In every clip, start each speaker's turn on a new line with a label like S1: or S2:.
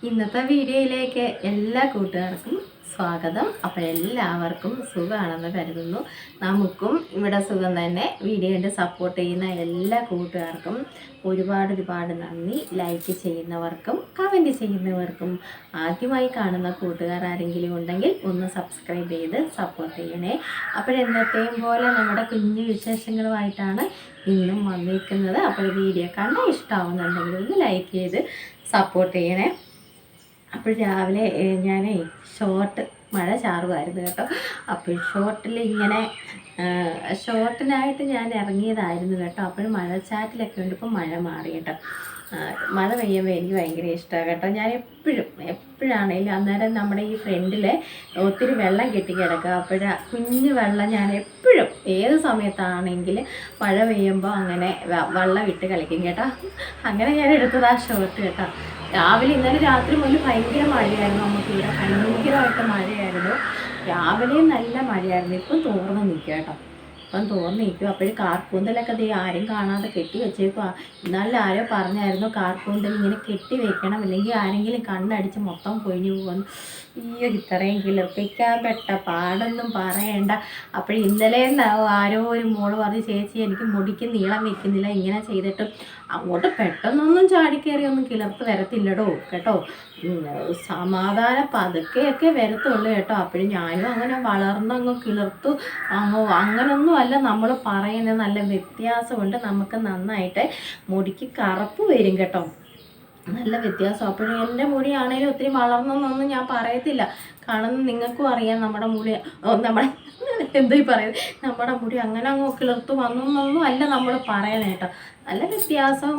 S1: ഇന്നത്തെ വീഡിയോയിലേക്ക് എല്ലാ കൂട്ടുകാർക്കും സ്വാഗതം. അപ്പോൾ എല്ലാവർക്കും സുഖമാണെന്ന് കരുതുന്നു. നമുക്കും ഇവിടെ സുഖം തന്നെ. വീഡിയോ കണ്ട് സപ്പോർട്ട് ചെയ്യുന്ന എല്ലാ കൂട്ടുകാർക്കും ഒരുപാട് നന്ദി. ലൈക്ക് ചെയ്യുന്നവർക്കും കമൻറ്റ് ചെയ്യുന്നവർക്കും ആദ്യമായി കാണുന്ന കൂട്ടുകാർ ആരെങ്കിലും ഉണ്ടെങ്കിൽ ഒന്ന് സബ്സ്ക്രൈബ് ചെയ്ത് സപ്പോർട്ട് ചെയ്യണേ. അപ്പോഴെന്നത്തെയും പോലെ നമ്മുടെ കുഞ്ഞു വിശേഷങ്ങളുമായിട്ടാണ് ഇന്നും വന്നിരിക്കുന്നത്. അപ്പോൾ വീഡിയോ കണ്ട് ഇഷ്ടമാവുന്നുണ്ടെങ്കിൽ ഒന്ന് ലൈക്ക് ചെയ്ത് സപ്പോർട്ട് ചെയ്യണേ. അപ്പോൾ രാവിലെ ഞാൻ മഴ ചാറുമായിരുന്നു കേട്ടോ. അപ്പോൾ ഷോർട്ടിനായിട്ട് ഞാൻ ഇറങ്ങിയതായിരുന്നു കേട്ടോ. അപ്പോൾ മഴച്ചാറ്റിലൊക്കെ ഉണ്ട്. ഇപ്പോൾ മഴ മാറി കേട്ടോ. മഴ പെയ്യുമ്പോൾ എനിക്ക് ഭയങ്കര ഇഷ്ടമാണ് കേട്ടോ. ഞാൻ എപ്പോഴാണെങ്കിലും അന്നേരം നമ്മുടെ ഈ ഫ്രണ്ടിൽ ഒത്തിരി വെള്ളം കെട്ടി കിടക്കുക. കുഞ്ഞു വെള്ളം ഞാൻ എപ്പോഴും ഏത് സമയത്താണെങ്കിലും മഴ പെയ്യുമ്പോൾ അങ്ങനെ വെള്ളം ഇട്ട് കളിക്കും കേട്ടോ. അങ്ങനെ ഞാൻ എടുത്തത് ആ ഷോർട്ട് കേട്ടോ. രാവിലെ ഇന്നലെ രാത്രി മുതൽ ഭയങ്കര മഴയായിരുന്നു. നമുക്കിവിടെ ഭയങ്കരമായിട്ട് മഴയായിരുന്നു. രാവിലെയും നല്ല മഴയായിരുന്നു. ഇപ്പം തോർന്ന് നിൽക്കുക കേട്ടോ. ഇപ്പം തോർന്ന് നിൽക്കും. അപ്പോഴും കാർക്കൂന്തലൊക്കെ ആരും കാണാതെ കെട്ടി വെച്ചേക്കുക. എന്നാലും ആരോ പറഞ്ഞായിരുന്നു കാർക്കൂന്തൽ ഇങ്ങനെ കെട്ടി വെക്കണം, അല്ലെങ്കിൽ ആരെങ്കിലും കണ്ണടിച്ച് മൊത്തം പൊഴിഞ്ഞു പോകുന്നു. ഇത്രയും കിളിർപ്പിക്കാൻ പെട്ട പാടൊന്നും പറയണ്ട. അപ്പോൾ ഇന്നലെ ആരോ ഒരു മോള് പറഞ്ഞ്, ചേച്ചി എനിക്ക് മുടിക്ക് നീളം വെക്കുന്നില്ല, ഇങ്ങനെ ചെയ്തിട്ട് അങ്ങോട്ട് പെട്ടെന്നൊന്നും ചാടിക്കയറിയൊന്നും കിളിർത്ത് വരത്തില്ലടോ കേട്ടോ. സമാധാനം പതുക്കെയൊക്കെ വരത്തുള്ളൂ കേട്ടോ. അപ്പോഴും ഞാനും അങ്ങനെ വളർന്നങ്ങ് കിളിർത്തു അങ്ങനൊന്നും അല്ല നമ്മൾ പറയുന്നത്. നല്ല വ്യത്യാസമുണ്ട്. നമുക്ക് നന്നായിട്ട് മുടിക്ക് കറുപ്പ് വരും കേട്ടോ. നല്ല വ്യത്യാസം. അപ്പോഴും എൻ്റെ മുടിയാണേലും ഒത്തിരി വളർന്നൊന്നും ഞാൻ പറയത്തില്ല. കാരണം നിങ്ങൾക്കും അറിയാം നമ്മുടെ മുടി നമ്മുടെ മുടി അങ്ങനെ അങ്ങ് കിളിർത്ത് വന്നൊന്നും അല്ല നമ്മൾ പറയുന്നത് കേട്ടോ. നല്ല വ്യത്യാസം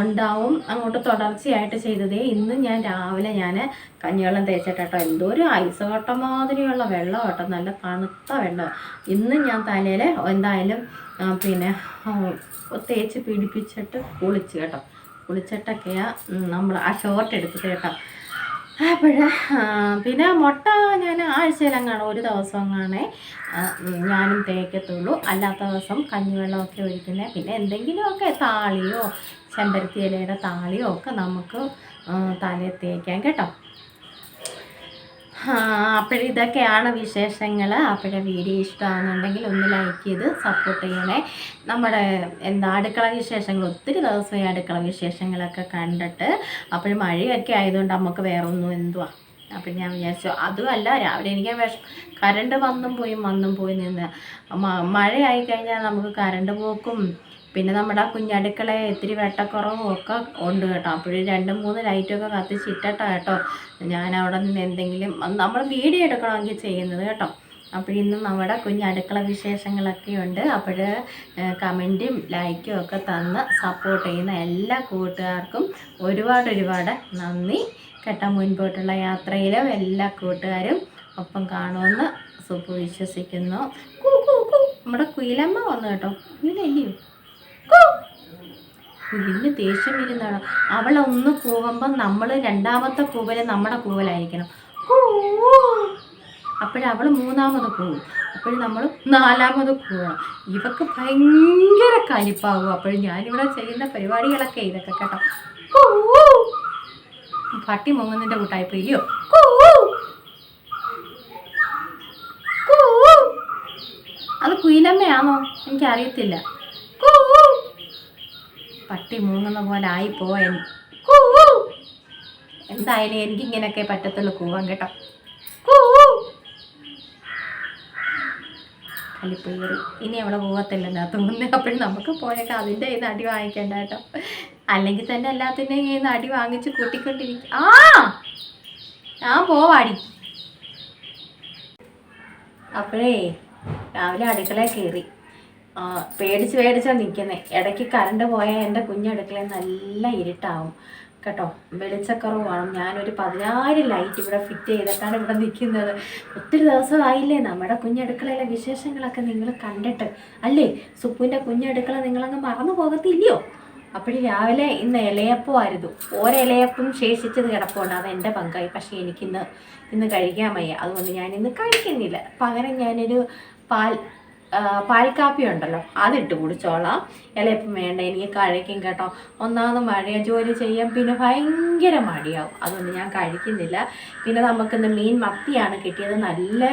S1: ഉണ്ടാവും. അങ്ങോട്ട് തുടർച്ചയായിട്ട് ചെയ്തതേ. ഇന്ന് ഞാൻ രാവിലെ കഞ്ഞിവെള്ളം തേച്ചിട്ടോ. എന്തോ ഒരു ഐസ് കട്ട മാതിരിയുള്ള വെള്ളം കേട്ടോ. നല്ല തണുത്ത വെള്ളം. ഇന്ന് ഞാൻ തലയിൽ എന്തായാലും തേച്ച് പിടിപ്പിച്ചിട്ട് കുളിച്ച് കേട്ടോ. കുളിച്ചിട്ടൊക്കെയാണ് നമ്മൾ ആ ഷോർട്ട് എടുത്തത് കേട്ടോ. പിന്നെ മുട്ട ഞാൻ ആഴ്ചയിലെങ്ങാണ് ഒരു ദിവസമെങ്ങാണേ ഞാനും തേക്കത്തുള്ളൂ. അല്ലാത്ത ദിവസം കഞ്ഞിവെള്ളമൊക്കെ ഒഴിക്കുന്നത്. പിന്നെ എന്തെങ്കിലുമൊക്കെ താളിയോ ചെമ്പരത്തി ഇലയുടെ താളിയോ ഒക്കെ നമുക്ക് തലയിൽ തേക്കാം കേട്ടോ. അപ്പോഴിതൊക്കെയാണ് വിശേഷങ്ങൾ. വീഡിയോ ഇഷ്ടമാകുന്നുണ്ടെങ്കിൽ ഒന്ന് ലൈക്ക് ചെയ്ത് സപ്പോർട്ട് ചെയ്യണേ. നമ്മുടെ അടുക്കള വിശേഷങ്ങൾ ഒത്തിരി ദിവസമായി അടുക്കള വിശേഷങ്ങളൊക്കെ കണ്ടിട്ട്. അപ്പോൾ മഴയൊക്കെ ആയതുകൊണ്ട് നമുക്ക് വേറെ ഒന്നും അപ്പം ഞാൻ വിചാരിച്ചു അതുമല്ല, രാവിലെ എനിക്ക് കറണ്ട് വന്നും പോയി നിന്ന് മഴയായി കഴിഞ്ഞാൽ നമുക്ക് കറണ്ട് പോക്കും പിന്നെ നമ്മുടെ കുഞ്ഞടുക്കളയെ ഇത്തിരി വെട്ടക്കുറവും ഒക്കെ ഉണ്ട് കേട്ടോ. അപ്പോഴും 2-3 ലൈറ്റൊക്കെ കത്തിച്ചിട്ടാ കേട്ടോ ഞാൻ അവിടെ നിന്ന് എന്തെങ്കിലും നമ്മൾ വീഡിയോ എടുക്കണമെങ്കിൽ ചെയ്യുന്നത് കേട്ടോ. അപ്പോഴിന്ന് നമ്മുടെ കുഞ്ഞടുക്കള വിശേഷങ്ങളൊക്കെ ഉണ്ട്. കമൻറ്റും ലൈക്കും ഒക്കെ തന്ന് സപ്പോർട്ട് ചെയ്യുന്ന എല്ലാ കൂട്ടുകാർക്കും ഒരുപാട് നന്ദി കേട്ടോ. മുൻപോട്ടുള്ള യാത്രയിലും എല്ലാ കൂട്ടുകാരും ഒപ്പം കാണുമെന്ന് വിശ്വസിക്കുന്നു. നമ്മുടെ കുയിലമ്മ വന്നു കേട്ടോ. കുയിലല്ലയോ? കുയിലിന് ദേഷ്യം വരുന്നതാണ്. അവളൊന്ന് കൂവുമ്പം നമ്മൾ രണ്ടാമത്തെ കൂവല് നമ്മുടെ കൂവലായിരിക്കണം. അപ്പോഴവൾ മൂന്നാമത് കൂവും. അപ്പോഴും നമ്മൾ 4ാമത് കൂവണം. ഇവക്ക് ഭയങ്കര കലിപ്പാകും. അപ്പോഴും ഞാനിവിടെ ചെയ്യുന്ന പരിപാടികളൊക്കെ ഇതൊക്കെ കേട്ടോ. പട്ടി മുങ്ങുന്നതിൻ്റെ കൂട്ടായിപ്പോയില്ലയോ? അത് കുയിലമ്മയാണോ എനിക്കറിയത്തില്ല. പട്ടി മൂങ്ങുന്ന പോലെ ആയിപ്പോയ. എന്തായാലും എനിക്കിങ്ങനെയൊക്കെ പറ്റത്തുള്ളൂ കൂവാൻ കേട്ടോ. കലിപ്പേറി ഇനി അവിടെ പോകത്തില്ല തോന്നുന്നു. അപ്പോഴും നമുക്ക് പോയേക്കാം. അതിൻ്റെ കയ്യിൽ നിന്ന് അടി വാങ്ങിക്കേണ്ട കേട്ടോ. അല്ലെങ്കിൽ തന്നെ എല്ലാത്തിൻ്റെയും കയ്യിൽ നിന്ന് അടി വാങ്ങിച്ച് കൂട്ടിക്കൊണ്ടിരിക്കും. ഞാൻ പോവാടി. അപ്പോഴേ രാവിലെ അടുക്കളയിൽ കയറി പേടിച്ചാണ് നിൽക്കുന്നത്. ഇടയ്ക്ക് കറണ്ട് പോയാൽ എൻ്റെ കുഞ്ഞടുക്കളയിൽ നല്ല ഇരുട്ടാവും കേട്ടോ. വെളിച്ചക്കുറവാണ്. ഞാനൊരു 16 ലൈറ്റ് ഇവിടെ ഫിറ്റ് ചെയ്തിട്ടാണ് ഇവിടെ നിൽക്കുന്നത്. ഒത്തിരി ദിവസമായില്ലേ നമ്മുടെ കുഞ്ഞടുക്കളയിലെ വിശേഷങ്ങളൊക്കെ നിങ്ങൾ കണ്ടിട്ട് അല്ലേ? സുപ്പുവിൻ്റെ കുഞ്ഞടുക്കള നിങ്ങളങ്ങ് മറന്നു പോകത്തില്ലയോ? അപ്പോൾ രാവിലെ ഇന്ന് ഇലയപ്പമായിരുന്നു. ഇലയപ്പം ശേഷിച്ചത് കിടപ്പുണ്ട്. അത് എൻ്റെ പങ്കായി. പക്ഷേ ഇന്ന് കഴിക്കാൻ വയ്യ. അതുകൊണ്ട് ഞാനിന്ന് കഴിക്കുന്നില്ല. പകരം ഞാനൊരു പാൽ കാപ്പി ഉണ്ടല്ലോ അതിട്ട് കുടിച്ചോളാം. ഇലയപ്പം വേണ്ട, എനിക്ക് കഴിക്കും കേട്ടോ. ഒന്നാമത് മഴയ ജോലി ചെയ്യാൻ പിന്നെ ഭയങ്കര മടിയാവും, അതുകൊണ്ട് ഞാൻ കഴിക്കുന്നില്ല. പിന്നെ നമുക്കിന്ന് മീൻ മത്തിയാണ് കിട്ടിയത്, നല്ല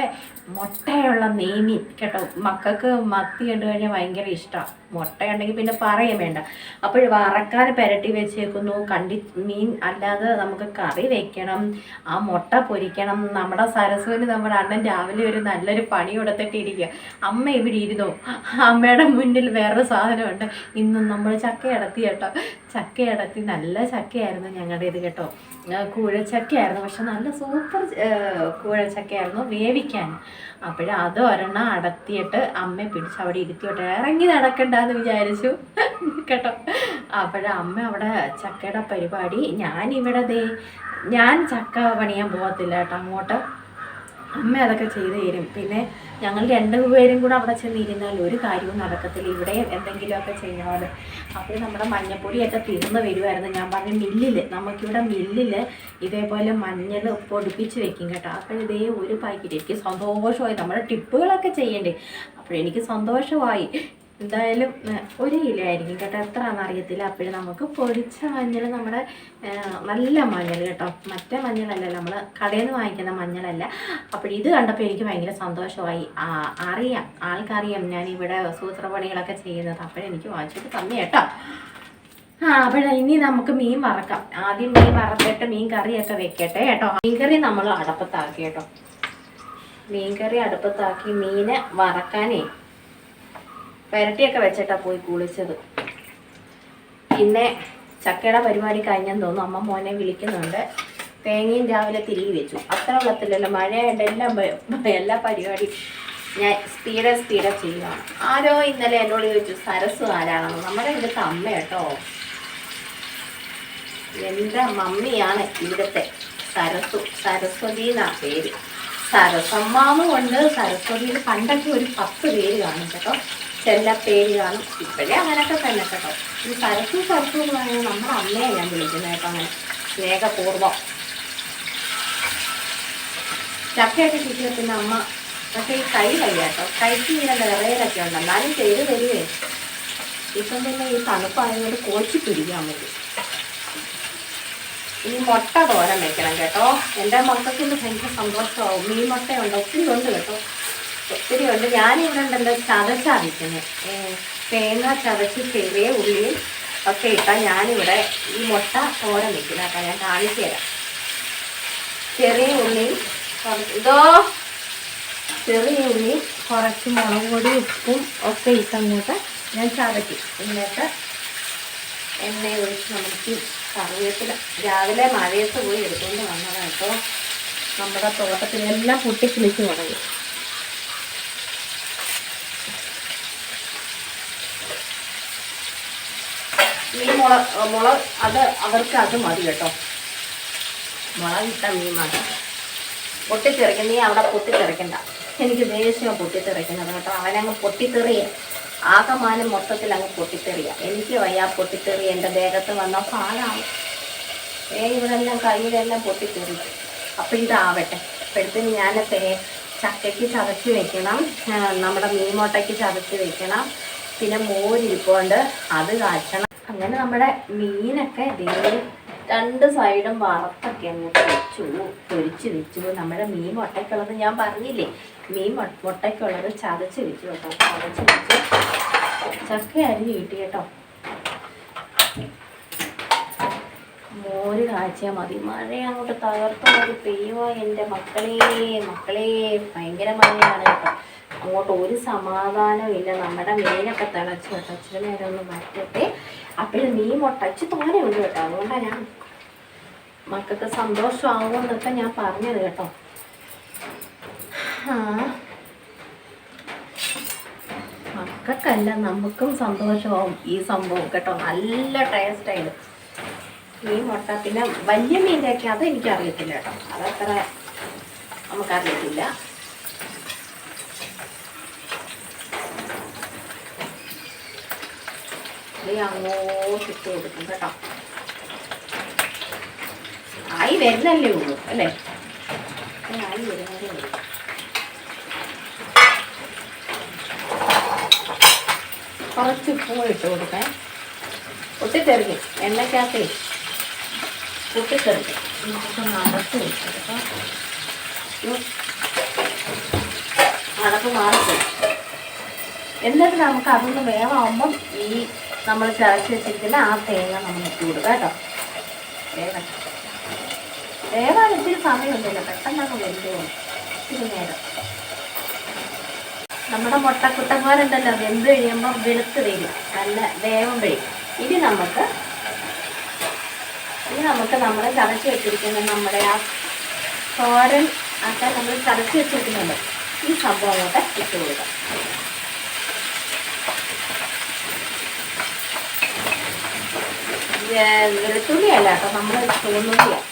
S1: മുട്ടയുള്ള നെയ്മീൻ കേട്ടോ. മക്കൾക്ക് മത്തി കണ്ടു കഴിഞ്ഞാൽ ഭയങ്കര ഇഷ്ടമാണ്. മുട്ടയുണ്ടെങ്കിൽ പിന്നെ പറയാൻ വേണ്ട. അപ്പോൾ വറക്കാൻ പുരട്ടി വെച്ചേക്കുന്നു. മീൻ അല്ലാതെ നമുക്ക് കറി വെക്കണം, ആ മുട്ട പൊരിക്കണം. നമ്മുടെ സരസ്വതി നമ്മുടെ അണ്ണൻ രാവിലെ ഒരു നല്ലൊരു പണി കൊടുത്തിട്ടിരിക്കുക. അമ്മ ഇവിടെ ഇരുന്നു, അമ്മയുടെ മുന്നിൽ വേറൊരു സാധനമുണ്ട്. ഇന്നും നമ്മൾ ചക്കയടത്തി കേട്ടോ. ചക്കയടത്തി നല്ല ചക്കയായിരുന്നു ഞങ്ങളുടെ ഇത് കേട്ടോ. കൂഴച്ചക്കയായിരുന്നു, പക്ഷെ നല്ല സൂപ്പർ കൂഴച്ചക്കയായിരുന്നു വേവിക്കാൻ. അത് ഒരെണ്ണം അടത്തിയിട്ട് അമ്മ പിടിച്ച് അവിടെ ഇരുത്തിയോട്ടെ, ഇറങ്ങി നടക്കണ്ടെന്ന് വിചാരിച്ചു കേട്ടോ. അമ്മ അവിടെ ചക്കയുടെ പരിപാടി. ഞാൻ ചക്ക പണിയാൻ പോകത്തില്ല കേട്ടോ അങ്ങോട്ട്. അമ്മ അതൊക്കെ ചെയ്ത് തരും. പിന്നെ ഞങ്ങൾ രണ്ടുപേരും കൂടെ അവിടെ ചെന്നിരുന്നാൽ ഒരു കാര്യവും നടക്കത്തില്ല, ഇവിടെ എന്തെങ്കിലുമൊക്കെ ചെയ്യണമത്. അപ്പോൾ നമ്മുടെ മഞ്ഞപ്പൊടിയൊക്കെ തീർന്ന് വരുമായിരുന്നു. ഞാൻ പറഞ്ഞു നമുക്കിവിടെ മില്ലിൽ ഇതേപോലെ മഞ്ഞൾ പൊടിപ്പിച്ച് വെക്കും കേട്ടോ. അപ്പോൾ ഇതേ ഒരു പാക്കറ്റ് എനിക്ക് സന്തോഷമായി. നമ്മുടെ ടിപ്പുകളൊക്കെ ചെയ്യണ്ടേ, അപ്പോഴെനിക്ക് സന്തോഷമായി. എന്തായാലും 1 കിലോ ആയിരിക്കും കേട്ടോ, എത്രയാണെന്ന് അറിയത്തില്ല. അപ്പോഴും നമുക്ക് പൊടിച്ച മഞ്ഞൾ, നമ്മുടെ നല്ല മഞ്ഞൾ കേട്ടോ, മറ്റേ മഞ്ഞളല്ല, നമ്മൾ കടയിൽ നിന്ന് വാങ്ങിക്കുന്ന മഞ്ഞളല്ല. ഇത് കണ്ടപ്പോൾ എനിക്ക് ഭയങ്കര സന്തോഷമായി. ആൾക്കറിയാം ഞാനിവിടെ സൂത്രപ്പണികളൊക്കെ ചെയ്യുന്നത്. അപ്പോഴെനിക്ക് വാങ്ങിച്ചിട്ട് തന്നെ കേട്ടോ. ഇനി നമുക്ക് മീൻ വറക്കാം. ആദ്യം മീൻ വറത്തിട്ട് മീൻ കറിയൊക്കെ വെക്കട്ടെ കേട്ടോ. മീൻകറി നമ്മൾ അടുപ്പത്താക്കി കേട്ടോ. മീൻകറി അടുപ്പത്താക്കി മീന് വറക്കാനേ പുരട്ടിയൊക്കെ വെച്ചിട്ടാണ് പോയി കുളിച്ചത്. പിന്നെ ചക്കയുടെ പരിപാടി കഴിഞ്ഞെന്ന് തോന്നുന്നു. അമ്മ മോനെ വിളിക്കുന്നുണ്ട്. തേങ്ങയും രാവിലെ തിരികെ വെച്ചു. അത്ര വെള്ളത്തിലല്ലോ, മഴയായിട്ട് എല്ലാ പരിപാടി ഞാൻ സ്പീഡ് ചെയ്യുകയാണ്. ആരോ ഇന്നലെ എന്നോട് ചോദിച്ചു സരസ് ആരാണെന്ന്. നമ്മുടെ ഇവിടുത്തെ അമ്മ കേട്ടോ, എൻ്റെ മമ്മിയാണ് ഇവിടുത്തെ സരസ്വതി എന്നാ പേര്. സരസമ്മാന്ന് കൊണ്ട് സരസ്വതിയിൽ പണ്ടൊക്കെ ഒരു 10 പേര് കാണും കേട്ടോ, ചെല്ല പേര് കാണും. ഇപ്പോഴേ അങ്ങനെയൊക്കെ തന്നെ കേട്ടോ. ഈ സരസു എന്ന് പറയുന്നത് നമ്മുടെ അമ്മയെ ഞാൻ വിളിക്കുന്നത് കേട്ടോ, അങ്ങനെ സ്നേഹപൂർവ്വം. ചക്കയൊക്കെ കിട്ടിയ പിന്നെ അമ്മ, പക്ഷേ ഈ കൈ കേട്ടോ, കൈക്ക് ഇങ്ങനെ നിറയിലൊക്കെ ഉണ്ട്, എന്നാലും ചെയ്ത് തരുവേ. ഇപ്പം പിന്നെ ഈ തണുപ്പായതുകൊണ്ട് കോച്ചി പിടിക്കാൻ പറ്റും. ഇനി മുട്ട തോരൻ വെക്കണം കേട്ടോ. എൻ്റെ മക്കൾക്ക് ഭയങ്കര സന്തോഷമാവും. മീൻ മുട്ടയുണ്ട്, ഒത്തിരി ഉണ്ട് കേട്ടോ, ഒത്തിരി ഉണ്ട്. ഞാനിവിടെ ഉണ്ടല്ലോ ചതച്ചാണ് വയ്ക്കുന്നത്. തേങ്ങ ചതച്ച് ചെറിയ ഉള്ളിയും ഒക്കെ ഇട്ടാൽ ഞാനിവിടെ ഈ മുട്ട തോരൻ വയ്ക്കുന്നത് കേട്ടോ. ഞാൻ കാണിച്ചു തരാം. ചെറിയ ഉള്ളിയും കുറച്ച് മുളക് പൊടി ഉപ്പും ഒക്കെ ഇട്ടങ്ങോട്ട് ഞാൻ ചതയ്ക്കും. എന്നിട്ട് എണ്ണ ഒഴിച്ച് നമുക്ക് കറിവേപ്പില രാവിലെ മഴയത്ത് പോയി എടുത്തുകൊണ്ട് വന്നതാണ് കേട്ടോ. നമ്മുടെ തോട്ടത്തിലെല്ലാം പൊട്ടിക്കിളിച്ച് തുടങ്ങി. ഈ മുളക് അവർക്ക് അത് മതി കേട്ടോ. മുളകിട്ട മീൻ മതി. പൊട്ടിത്തെറിക്കുന്ന നീ അവിടെ പൊട്ടിത്തെറിക്കണ്ട, എനിക്ക് ദേഷ്യം പൊട്ടിത്തെറിക്കുന്നത് കേട്ടോ. അവനങ്ങ് പൊട്ടിത്തെറിയ, ആകമാനം മൊത്തത്തിൽ അങ്ങ് പൊട്ടിത്തെറിയ. എനിക്ക് വയ്യ പൊട്ടിത്തെറി, എൻ്റെ ദേഹത്ത് വന്ന പാടാണ്. ഇവിടെ എല്ലാം കയ്യിലെല്ലാം പൊട്ടിത്തെറിച്ചു. അപ്പോൾ ഇതാവട്ടെ. അപ്പോഴത്തേന് ഞാൻ ചക്കയ്ക്ക് ചതച്ച് വെക്കണം, നമ്മുടെ മീൻമുട്ടയ്ക്ക് ചതച്ച് വെക്കണം, പിന്നെ മോരിരിപ്പുണ്ട് അത് കാച്ചണം. അങ്ങനെ നമ്മുടെ മീനൊക്കെ രണ്ട് സൈഡും വറുത്തൊക്കെ അങ്ങോട്ട് പൊരിച്ച് വെച്ചു. നമ്മുടെ മീൻ മുട്ടയ്ക്കുള്ളത് ഞാൻ പറഞ്ഞില്ലേ, മീൻ മുട്ടയ്ക്കുള്ളത് ചതച്ച് വെച്ചു കേട്ടോ. ചതച്ച് വെച്ച് ചക്ക അരിഞ്ഞ് കിട്ടി കേട്ടോ. മോര് കാച്ചിയാൽ മതി. മഴ അങ്ങോട്ട് തകർത്ത മതി പെയ്യുമോ എൻ്റെ മക്കളെ ഭയങ്കര മഴയാണ് കേട്ടോ. അങ്ങോട്ട് ഒരു സമാധാനവും ഇല്ല. നമ്മുടെ മീനൊക്കെ തിളച്ച് കേട്ടോ. ഇച്ചിരി നേരം ഒന്ന് മാറ്റട്ടെ. അപ്പോഴും മീൻ മുട്ടച്ച് തോനെയുണ്ട് കേട്ടോ. അതുകൊണ്ടാണ് ഞാൻ മക്കൾക്ക് സന്തോഷമാകുമെന്നൊക്കെ ഞാൻ പറഞ്ഞത് കേട്ടോ. മക്കൾക്കല്ല നമുക്കും സന്തോഷമാവും ഈ സംഭവം കേട്ടോ. നല്ല ടേസ്റ്റായിട്ട് മീൻ മുട്ട. പിന്നെ വലിയ മീൻ്റെയൊക്കെ അതെനിക്കറിയത്തില്ല കേട്ടോ, അതത്ര നമുക്കറിയത്തില്ല. അങ്ങോട്ട് ഇട്ട് കൊടുക്കും കേട്ടോ. ആയി വരുന്നല്ലേ ഉള്ളൂ അല്ലേ, ആയി വരുന്നതേ ഉള്ളൂ. കുറച്ച് ഉപ്പും കൂടി ഇട്ട് കൊടുക്കാം. പൊട്ടിത്തെറിക്കും, എണ്ണയ്ക്കകത്തേ പൊട്ടിത്തെറിക്കും. നമുക്കൊന്ന് അടച്ച് വെക്കാം കേട്ടോ. അടപ്പ് മാറിപ്പോയി. എന്നിട്ട് നമുക്ക് അതൊന്ന് വേവാകുമ്പം ഈ നമ്മൾ ചതച്ച് വെച്ചിരിക്കുന്ന ആ തേങ്ങ നമ്മൾ ഇട്ട് കൊടുക്കാം കേട്ടോ. വേവാൻ ഇത്തിരി സമയമൊന്നുമില്ല, പെട്ടെന്നൊക്കെ വെന്ത് പോകും. ഇത്തിരി നേരം നമ്മുടെ മുട്ടക്കുട്ടന്മാരുണ്ടല്ലോ, വെന്ത് കഴിയുമ്പോൾ വെളുത്ത് വരും, നല്ല വേവും വരും. ഇനി നമുക്ക് നമ്മൾ ചതച്ച് വെച്ചിരിക്കുന്ന നമ്മുടെ ആ തോരൻ ആക്കാൻ നമ്മൾ ചതച്ച് വെച്ചിരിക്കുന്നുണ്ട്, ഈ സംഭവം അങ്ങോട്ട് ഇട്ട് കൊടുക്കാം. വെളുത്തുള്ളിയല്ല കേട്ടോ, നമ്മൾ ചുവന്നുള്ളിയാണ്,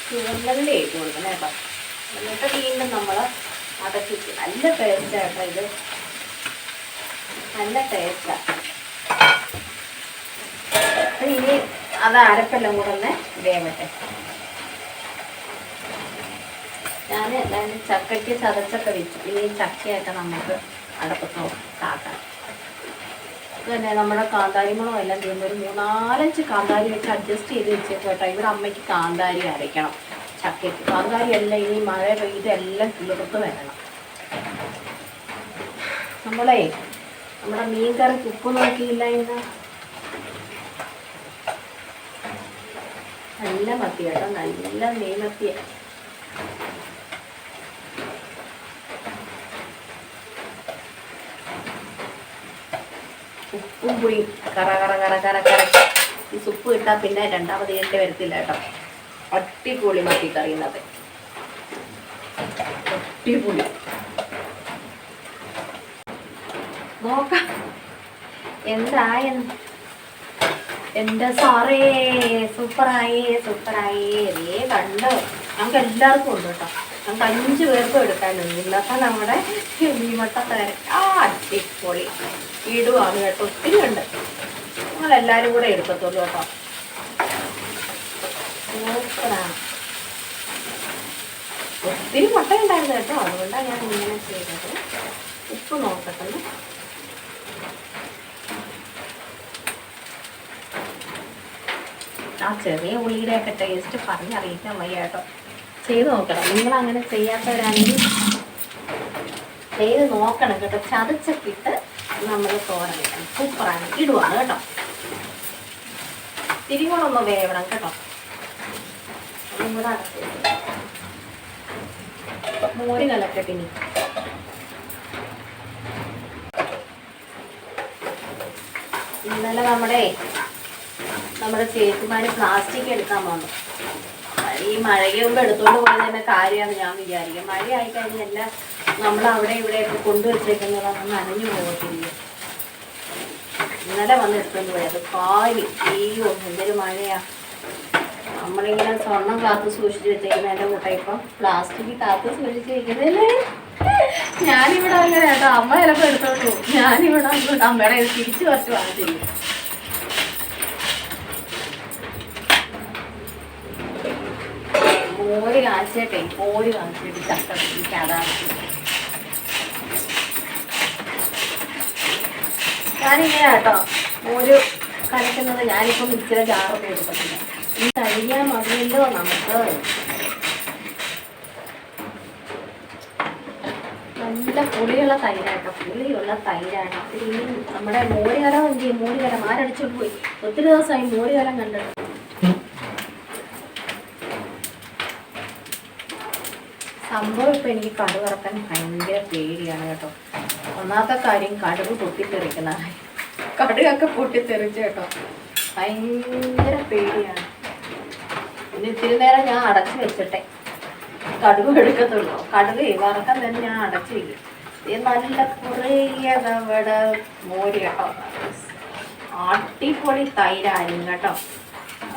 S1: ചുവന്നുള്ളി ഇട്ട് കൊടുക്കണം കേട്ടോ. എന്നിട്ട് വീണ്ടും നമ്മൾ അടച്ചിട്ട് നല്ല ടേസ്റ്റാണ് കേട്ടോ, ഇത് നല്ല ടേസ്റ്റാണ്. ഇനി അത് അരപ്പെല്ലാം കൂടെ ഒന്ന് വേവട്ടെ. ഞാൻ ചക്കയ്ക്ക് ചതച്ചൊക്കെ വെച്ചു. ഇനി ചക്കയൊക്കെ നമുക്ക് അടപ്പത്തോ കാക്കാം. പിന്നെ നമ്മുടെ കാന്താരിമുളകും എല്ലാം ചെയ്യുമ്പോൾ ഒരു 3-4 കാന്താരി വെച്ച് അഡ്ജസ്റ്റ് ചെയ്ത് വെച്ചേക്കും കേട്ടോ. ഇവിടെ അമ്മയ്ക്ക് കാന്താരി അരയ്ക്കണം ചക്കയ്ക്ക്. കാന്താരി എല്ലാം ഇനി മഴ പെയ്തെല്ലാം കിളിർത്ത് വരണം. നമ്മുടെ മീൻ കറിക്ക് ഉപ്പ് നോക്കിയില്ല ഇന്ന്. നല്ല മത്തി കേട്ടോ, നല്ല മീൻ മത്തിയ. ഉപ്പും പുളിയും കറ കറ കറ കറ കറ. ഈ സുപ്പ് കിട്ടാൽ പിന്നെ രണ്ടാമത് ചെയ്യേണ്ടി വരത്തില്ല കേട്ടോ. അടിപൊളി മത്തി കറിയുന്നത്, അടിപൊളി. നോക്കാം എന്തായെന്ന്. എൻ്റെ സാറേ, സൂപ്പറായി സൂപ്പറായി. ഇതേ കണ്ടോ, ഞങ്ങൾക്ക് എല്ലാവർക്കും ഉണ്ട് കേട്ടോ. നമുക്ക് 5 പേർക്കും എടുക്കാനുണ്ട്. ഇന്നത്തെ നമ്മുടെ മീൻമുട്ടത്തോരൻ അടിപൊളി ഇടുവാണ് കേട്ടോ. ഒത്തിരി ഉണ്ട്, ഞങ്ങളെല്ലാവരും കൂടെ എടുക്കത്തുള്ളൂ കേട്ടോ. സൂപ്പറാണ്. ഒത്തിരി മുട്ട ഉണ്ടായിരുന്നു കേട്ടോ, അതുകൊണ്ടാണ് ഞാൻ ഇങ്ങനെ ചെയ്തത്. ഉപ്പ് നോക്കട്ടെ. ആ ചെറിയ ഉള്ളിയുടെയൊക്കെ ടേസ്റ്റ് പറഞ്ഞറിയിക്കാൻ വയ്യ കേട്ടോ. ചെയ്ത് നോക്കണം. നിങ്ങളങ്ങനെ ചെയ്യാത്തവരാണെങ്കിൽ ചെയ്ത് നോക്കണം കേട്ടോ. ചതച്ചൊക്കെ ഇട്ട് നമ്മൾ തോരൻ വെക്കണം. സൂപ്പറാണ്, ഇടുവാണ് കേട്ടോ. തിരികൊണ്ടൊന്ന് വേവണം കേട്ടോ. ഒന്നും കൂടെ അടച്ച് മോര് കലക്കട്ടിനി. ഇന്നലെ നമ്മുടെ ചേച്ചിമാര് പ്ലാസ്റ്റിക് എടുക്കാൻ വന്നു. ഈ മഴയുമ്പോ എടുത്തോണ്ട് പോയത് തന്നെ കാര്യമാണ് ഞാൻ വിചാരിക്കും. മഴ ആയിക്കഴിഞ്ഞാൽ എല്ലാം നമ്മൾ അവിടെ ഇവിടെയൊക്കെ കൊണ്ടുവച്ചേക്കുന്നതൊന്നും നനഞ്ഞു പോകത്തില്ല. ഇന്നലെ വന്ന് എടുത്തോണ്ട് പോയത് കാരി. അയ്യോ എന്തൊരു മഴയാ. നമ്മളിങ്ങനെ സ്വർണ്ണം കാത്തു സൂക്ഷിച്ച് വെച്ചേക്കുന്നതിൻ്റെ കൂട്ടം ഇപ്പം പ്ലാസ്റ്റിക് കാത്തു സൂക്ഷിച്ച് വെക്കുന്നതല്ലേ. ഞാനിവിടെ അങ്ങനെ കേട്ടോ, അമ്മ ചിലപ്പോൾ എടുത്തോണ്ട് പോകും. ഞാനിവിടെ അമ്മയുടെ തിരിച്ചു കുറച്ച് വാങ്ങിച്ചില്ല. മോര് കാണിച്ചിട്ടേ, മോര് കാണിച്ചിട്ട് ചക്ക അതാണ് ഞാനിങ്ങനെ കേട്ടോ മോര് കലക്കുന്നത്. ഞാനിപ്പം മിക്സിയുടെ ജാറൊക്കെ എടുക്കത്തില്ല. ഈ കഴിയാൻ മതിയല്ലോ നമുക്ക്. നല്ല പുളിയുള്ള തൈരാട്ടോ, പുളിയുള്ള തൈരാണ്. ഇനി നമ്മുടെ മോരുകലം എന്ത് ചെയ്യും? മോരുകലം ആരടിച്ചോണ്ട് പോയി. ഒത്തിരി ദിവസമായി മോരുകലം കണ്ടത്. സംഭവം ഇപ്പം എനിക്ക് കടുക് വറക്കാൻ ഭയങ്കര പേടിയാണ് കേട്ടോ. ഒന്നാമത്തെ കാര്യം കടുക് പൊട്ടിത്തെറിക്കുന്ന കാര്യം. കടുകൊക്കെ പൊട്ടിത്തെറിച്ച് കേട്ടോ, ഭയങ്കര പേടിയാണ്. പിന്നെ ഇത്തിരി നേരം ഞാൻ അടച്ചു വെച്ചിട്ടെ കടുക് എടുക്കത്തുള്ളൂ. കടുക് വറക്കാൻ തന്നെ ഞാൻ അടച്ചു വയ്ക്കും. ഇത് നല്ല കുറേവിടെ മോര് കേട്ടോ, അടിപൊളി തൈരായിരുന്നു കേട്ടോ.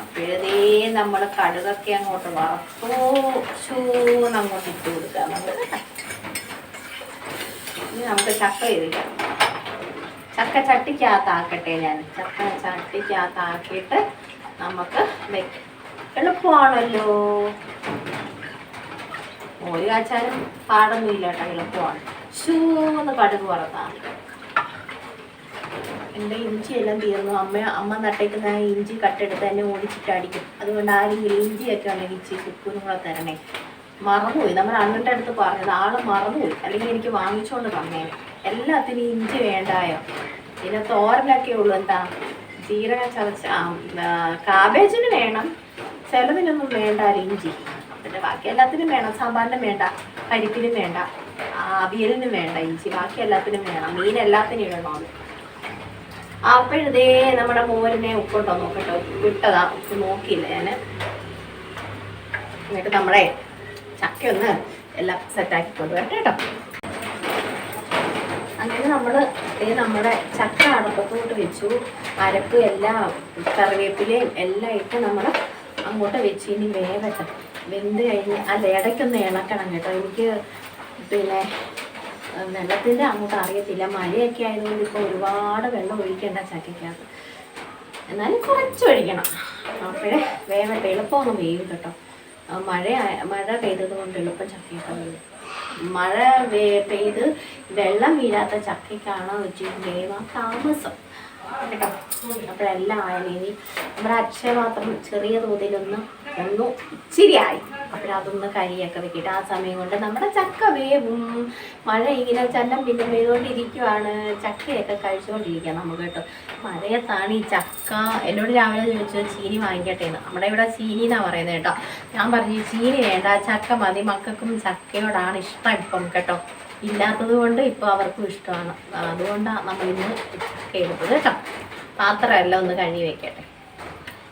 S1: അപ്പോഴതേ നമ്മൾ കടുകൊക്കെ അങ്ങോട്ട് വറുത്തോ ചൂന്ന് അങ്ങോട്ട് ഇട്ട് കൊടുക്കാം. ഇനി നമുക്ക് ചക്ക ചെയ്തിക്കാം. ചക്ക ചട്ടിക്കകത്താക്കട്ടെ. ഞാൻ ചക്ക ചട്ടിക്കകത്താക്കിയിട്ട് നമുക്ക് വെക്കാം. എളുപ്പമാണല്ലോ. മോര് കാച്ചാനും പാടൊന്നുമില്ല കേട്ടോ, എളുപ്പമാണ്. ചൂന്ന് കടുക് വറുത്താണ്. എൻ്റെ ഇഞ്ചിയെല്ലാം തീർന്നു. അമ്മ നട്ടേക്കുന്ന ഇഞ്ചി കട്ടെടുത്ത് തന്നെ ഓടിച്ചിട്ട് അടിക്കും. അതുകൊണ്ട് ആരെങ്കിലും ഇഞ്ചിയൊക്കെ ഉണ്ടെങ്കിൽ ഇച്ചി കുക്കുനും കൂടെ തരണേ. മറന്നുപോയി, നമ്മുടെ അണ്ണൻ്റെ അടുത്ത് പറഞ്ഞത് ആൾ മറന്നുപോയി, അല്ലെങ്കിൽ എനിക്ക് വാങ്ങിച്ചുകൊണ്ട് തന്നേനെ. എല്ലാത്തിനും ഇഞ്ചി വേണ്ടായോ. പിന്നെ തോരനൊക്കെ ഉള്ളൂ, എന്താ ജീരകം ചതച്ച കാബേജിന് വേണം, ചിലതിനൊന്നും വേണ്ടാലും ഇഞ്ചി. പിന്നെ ബാക്കി എല്ലാത്തിനും വേണം. സാമ്പാറിനും വേണ്ട, പരിപ്പിനും വേണ്ട, അവിയലിനും വേണ്ട ഇഞ്ചി, ബാക്കി എല്ലാത്തിനും വേണം. മീൻ എല്ലാത്തിനും ഇടണം. അപ്പോഴതേ നമ്മുടെ മോരിനെ ഉപ്പുണ്ടോ നോക്കട്ടോ, വിട്ടതാ, ഉപ്പ് നോക്കിയില്ല ഞാൻ. എന്നിട്ട് നമ്മളെ ചക്കയൊന്ന് എല്ലാം സെറ്റാക്കി കൊണ്ടുവരട്ടെ കേട്ടോ. അങ്ങനെ നമ്മുടെ ചക്ക അടുപ്പത്തോട്ട് വെച്ചു. അരപ്പ് എല്ലാം കറിവേപ്പിലയും എല്ലാം ഇട്ട് നമ്മൾ അങ്ങോട്ട് വെച്ച് ഇനി വേവട്ടെ. വെന്ത് കഴിഞ്ഞ് ഇടയ്ക്കൊന്ന് ഇളക്കണം കേട്ടോ. എനിക്ക് പിന്നെ വെള്ളത്തിൻ്റെ അങ്ങോട്ട് അറിയത്തില്ല. മഴയൊക്കെ ആയതുകൊണ്ട് ഇപ്പോൾ ഒരുപാട് വെള്ളം ഒഴിക്കേണ്ട ചക്കയ്ക്കകത്ത്, എന്നാലും കുറച്ച് ഒഴിക്കണം. അപ്പോഴേ വേവട്ടെ, എളുപ്പമൊന്നും വേവും കേട്ടോ. മഴ പെയ്തത് കൊണ്ട് എളുപ്പം ചക്കയൊക്കെ വീഴും. മഴ പെയ്ത് വെള്ളം വീഴാത്ത ചക്കയ്ക്കാണ് വേവാൻ താമസം കേട്ടോ. അപ്പോഴെല്ലാം ആയാലും ഇനി നമ്മുടെ അക്ഷയപാത്രം ചെറിയ തോതിലൊന്ന് ഇച്ചിരി ആയി. അപ്പോഴതൊന്ന് കരിയൊക്കെ വെക്കിട്ട് ആ സമയം കൊണ്ട് നമ്മുടെ ചക്ക വേവും. മഴ ഇങ്ങനെ ചന്നം പിന്നെ പെയ്തുകൊണ്ടിരിക്കുവാണ്. ചക്കയൊക്കെ കഴിച്ചുകൊണ്ടിരിക്കുക നമുക്ക് കേട്ടോ. മഴയത്താണ് ഈ ചക്ക. എന്നോട് രാവിലെ ചോദിച്ചത് ചീനി വാങ്ങിക്കട്ടെ എന്ന്. നമ്മുടെ ഇവിടെ ചീനി എന്നാണ് പറയുന്നത് കേട്ടോ. ഞാൻ പറഞ്ഞു ചീനി വേണ്ട, ചക്ക മതി, മക്കൾക്കും ചക്കയോടാണ് ഇഷ്ടം ഇപ്പം കേട്ടോ. ഇല്ലാത്തത് കൊണ്ട് ഇപ്പോൾ അവർക്കും ഇഷ്ടമാണ്. അതുകൊണ്ടാണ് നമ്മളിന്ന് ചക്ക എടുത്തത് കേട്ടോ. പാത്രമെല്ലാം ഒന്ന് കഴുകി വെക്കട്ടെ,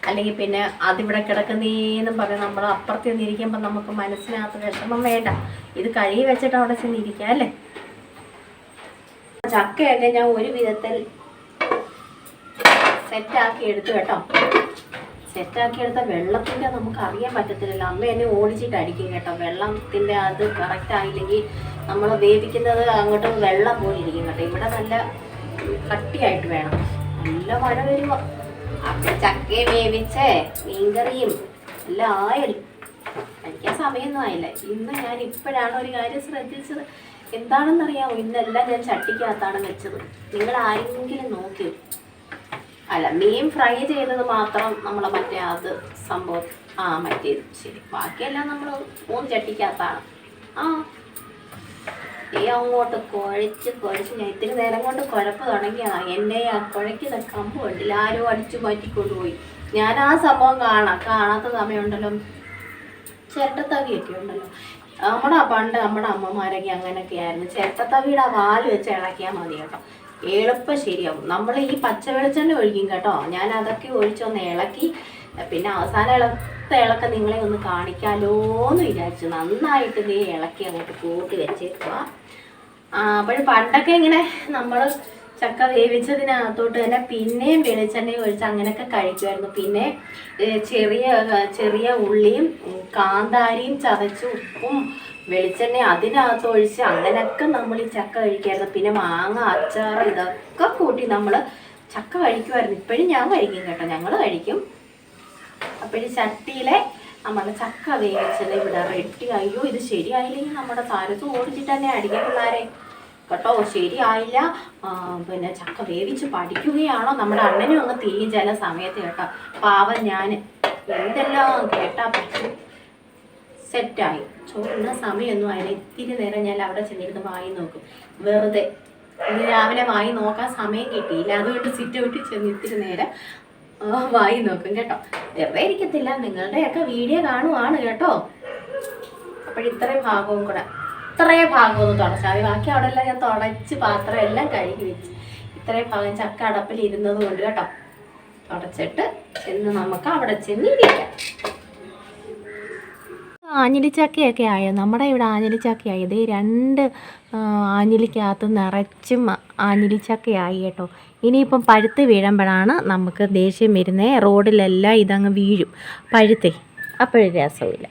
S1: അല്ലെങ്കിൽ പിന്നെ അതിവിടെ കിടക്കുന്നേന്നും പറഞ്ഞ് നമ്മൾ അപ്പുറത്ത് ചെന്നിരിക്കുമ്പോൾ നമുക്ക് മനസ്സിനകത്ത് വിഷമം വേണ്ട. ഇത് കഴുകി വെച്ചിട്ട് അവിടെ ചെന്നിരിക്കുക അല്ലേ. ചക്കയൊക്കെ ഞാൻ ഒരു വിധത്തിൽ സെറ്റാക്കി എടുത്തു കേട്ടോ. സെറ്റാക്കി എടുത്ത വെള്ളത്തിൻ്റെ നമുക്ക് അറിയാൻ പറ്റത്തില്ലല്ലോ. അമ്മ എന്നെ ഓടിച്ചിട്ട് അടിക്കും കേട്ടോ. വെള്ളത്തിൻ്റെ അത് കറക്റ്റ് ആയില്ലെങ്കിൽ നമ്മൾ വേവിക്കുന്നത് അങ്ങോട്ട് വെള്ളം പോലെ ഇരിക്കും കേട്ടോ. ഇവിടെ നല്ല കട്ടിയായിട്ട് വേണം. നല്ല മഴ വരുമോ. അപ്പം ചക്കയെ വേവിച്ച് മീൻകറിയും എല്ലാം ആയല്ലോ. കഴിക്കാൻ സമയമൊന്നും ആയില്ല. ഇന്ന് ഞാൻ ഇപ്പോഴാണ് ഒരു കാര്യം ശ്രദ്ധിച്ചത്. എന്താണെന്നറിയാമോ, ഇന്നെല്ലാം ഞാൻ ചട്ടിക്കകത്താണ് വെച്ചത്. നിങ്ങൾ ആരെങ്കിലും നോക്കി അല്ല, മീൻ ഫ്രൈ ചെയ്തത് മാത്രം നമ്മൾ മറ്റേ അത് സംഭവം മറ്റേത് ശരി, ബാക്കിയെല്ലാം നമ്മൾ 3 ചട്ടിക്കകത്താണ്. അങ്ങോട്ട് കുഴച്ച് ഞാൻ ഇത്തിരി നേരം കൊണ്ട് കുഴപ്പ് തുടങ്ങിയതാണ്. എന്നെ ആ കുഴയ്ക്കുന്ന കമ്പ് കണ്ടില്ല, ആരോ അടിച്ചു മാറ്റിക്കൊണ്ടുപോയി. ഞാൻ ആ സംഭവം കാണാത്ത സമയമുണ്ടല്ലോ, ചിരട്ടത്തവിയൊക്കെ ഉണ്ടല്ലോ. പണ്ട് നമ്മുടെ അമ്മമാരൊക്കെ അങ്ങനെയൊക്കെ ആയിരുന്നു. ചിരട്ടത്തവിയുടെ ആ വാല് വെച്ച് ഇളക്കിയാൽ മതി കേട്ടോ, എളുപ്പം ശരിയാവും. നമ്മൾ ഈ പച്ച വെളിച്ചെണ്ണ ഒഴിക്കും കേട്ടോ. ഞാൻ അതൊക്കെ ഒഴിച്ചൊന്ന് ഇളക്കി, പിന്നെ അവസാനം ഇളക്ക നിങ്ങളെ ഒന്ന് കാണിക്കാലോ എന്ന് വിചാരിച്ചു. നന്നായിട്ട് ഇതേ ഇളക്കി അങ്ങോട്ട് കൂട്ടി വെച്ചേക്കുക. അപ്പോഴും പണ്ടൊക്കെ ഇങ്ങനെ നമ്മൾ ചക്ക വേവിച്ചതിനകത്തോട്ട് തന്നെ പിന്നെയും വെളിച്ചെണ്ണ ഒഴിച്ച് അങ്ങനെയൊക്കെ കഴിക്കുമായിരുന്നു. പിന്നെ ചെറിയ ഉള്ളിയും കാന്താരിയും ചതച്ച് ഉപ്പും വെളിച്ചെണ്ണ അതിനകത്ത് ഒഴിച്ച് അങ്ങനെയൊക്കെ നമ്മൾ ഈ ചക്ക കഴിക്കുമായിരുന്നു. പിന്നെ മാങ്ങ അച്ചാർ ഇതൊക്കെ കൂട്ടി നമ്മൾ ചക്ക കഴിക്കുമായിരുന്നു. ഇപ്പോഴും ഞാൻ കഴിക്കും കേട്ടോ, ഞങ്ങൾ കഴിക്കും. അപ്പോഴും ചട്ടിയിലെ നമ്മുടെ ചക്ക വേവിച്ചത് ഇവിടെ റെഡി. അയ്യോ, ഇത് ശരിയായില്ലെങ്കിൽ നമ്മുടെ താരത്ത് ഓടിച്ചിട്ട് തന്നെ അടിക്കും പിള്ളേരെ കേട്ടോ. ശരിയായില്ല, പിന്നെ ചക്ക വേവിച്ച് പഠിക്കുകയാണോ. നമ്മുടെ അണ്ണനും അങ്ങ് തിരിയും ചില സമയത്ത് കേട്ടോ. പാവം ഞാൻ എന്തെല്ലാം കേട്ടാ പറ്റും. സെറ്റായി. ചോറിന് സമയമൊന്നും ആയില്ല. ഇത്തിരി നേരം ഞാൻ അവിടെ ചെന്നിരുന്ന് വായി നോക്കും വെറുതെ. ഇന്ന് രാവിലെ വായി നോക്കാൻ സമയം കിട്ടിയില്ല, അതുകൊണ്ട് സിറ്റൗട്ടിൽ ചെന്ന് ഇത്തിരി നേരം വായി നോക്കും കേട്ടോ. വെറുതെ ഇരിക്കത്തില്ല, നിങ്ങളുടെയൊക്കെ വീഡിയോ കാണുവാണ് കേട്ടോ. അപ്പോഴിത്രയും ഭാഗവും കൂടെ ഒന്ന് തുടച്ചാൽ മതി. ബാക്കി അവിടെ എല്ലാം ഞാൻ തുടച്ച് പാത്രം എല്ലാം കഴുകി വെച്ച്. ഇത്രയും ഭാഗം ചക്ക അടപ്പിൽ ഇരുന്നത് കൊണ്ട് കേട്ടോ തുടച്ചിട്ട് ചെന്ന് നമുക്ക് അവിടെ ചെന്നിരിക്കാം. ആഞ്ഞിലിച്ചക്കയൊക്കെ ആയോ? നമ്മുടെ ഇവിടെ ആഞ്ഞിലിച്ചക്കയായി. ഇതേ 2 ആഞ്ഞിലിക്കകത്ത് നിറച്ചും ആഞ്ഞിലിച്ചക്കയായി കേട്ടോ. ഇനിയിപ്പം പഴുത്ത് വീഴുമ്പോഴാണ് നമുക്ക് ദേഷ്യം വരുന്നത്. റോഡിലെല്ലാം ഇതങ്ങ് വീഴും പഴുത്തേ. അപ്പോഴും രസമില്ല.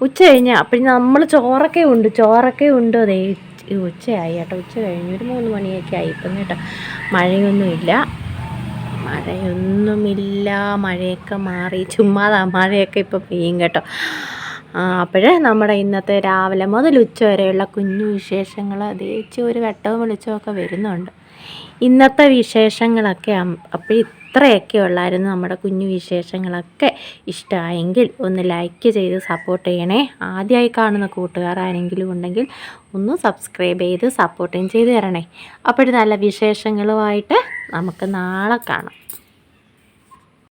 S1: ഉച്ച കഴിഞ്ഞാൽ അപ്പോഴും നമ്മൾ ചോറൊക്കെ ഉണ്ട്. അതേ ഉച്ചയായി കേട്ടോ. ഉച്ച കഴിഞ്ഞ് ഒരു 3 മണിയൊക്കെ ആയി ഇപ്പം കേട്ടോ. മഴയൊന്നുമില്ല. മഴയൊക്കെ മാറി. ചുമ്മാതാ, മഴയൊക്കെ ഇപ്പം പെയ്യും കേട്ടോ. അപ്പോഴേ നമ്മുടെ ഇന്നത്തെ രാവിലെ മുതൽ ഉച്ച വരെയുള്ള കുഞ്ഞു വിശേഷങ്ങൾ അതേച്ച് ഒരു വെട്ടവും വെളിച്ചമൊക്കെ വരുന്നുണ്ട്. ഇന്നത്തെ വിശേഷങ്ങളൊക്കെ അപ്പോൾ ഇത്രയൊക്കെ ഉള്ളായിരുന്നു. നമ്മുടെ കുഞ്ഞു വിശേഷങ്ങളൊക്കെ ഇഷ്ടമായെങ്കിൽ ഒന്ന് ലൈക്ക് ചെയ്ത് സപ്പോർട്ട് ചെയ്യണേ. ആദ്യമായി കാണുന്ന കൂട്ടുകാർ ആരെങ്കിലും ഉണ്ടെങ്കിൽ ഒന്ന് സബ്സ്ക്രൈബ് ചെയ്ത് സപ്പോർട്ടും ചെയ്ത് തരണേ. അപ്പോൾ നല്ല വിശേഷങ്ങളുമായിട്ട് നമുക്ക് നാളെ കാണാം.